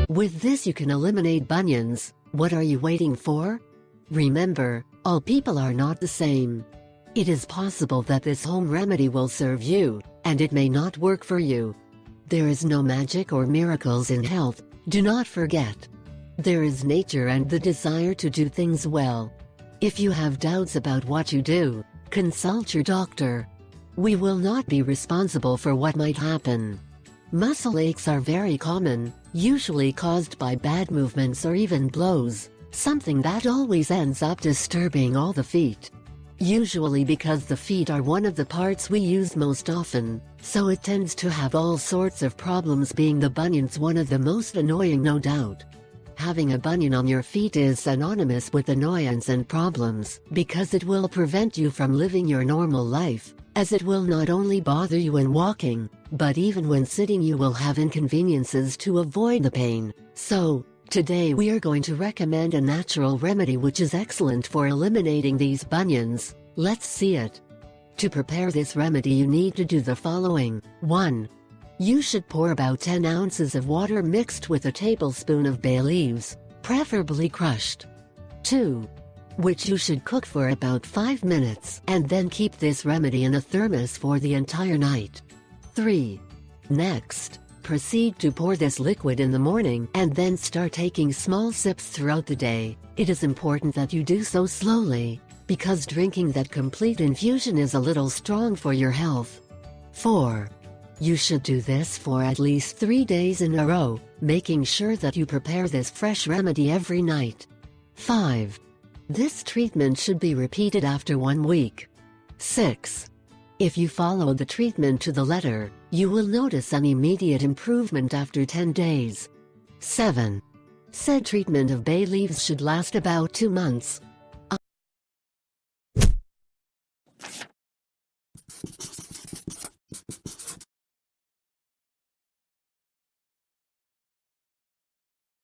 With this you can eliminate bunions. What are you waiting for? Remember, all people are not the same. It is possible that this home remedy will serve you, and it may not work for you. There is no magic or miracles in health, do not forget. There is nature and the desire to do things well. If you have doubts about what you do, consult your doctor. We will not be responsible for what might happen. Muscle aches are very common, usually caused by bad movements or even blows, something that always ends up disturbing all the feet. Usually because the feet are one of the parts we use most often, so it tends to have all sorts of problems, being the bunions one of the most annoying, no doubt. Having a bunion on your feet is synonymous with annoyance and problems, because it will prevent you from living your normal life, as it will not only bother you when walking, but even when sitting you will have inconveniences to avoid the pain. So, today we are going to recommend a natural remedy which is excellent for eliminating these bunions. Let's see it. To prepare this remedy you need to do the following. 1. You should pour about 10 ounces of water mixed with a tablespoon of bay leaves, preferably crushed. 2. Which you should cook for about 5 minutes and then keep this remedy in a thermos for the entire night. 3. Next, proceed to pour this liquid in the morning and then start taking small sips throughout the day. It is important that you do so slowly, because drinking that complete infusion is a little strong for your health. 4. You should do this for at least 3 days in a row, making sure that you prepare this fresh remedy every night. 5. This treatment should be repeated after 1 week. 6. If you follow the treatment to the letter, you will notice an immediate improvement after 10 days. 7. Said treatment of bay leaves should last about 2 months.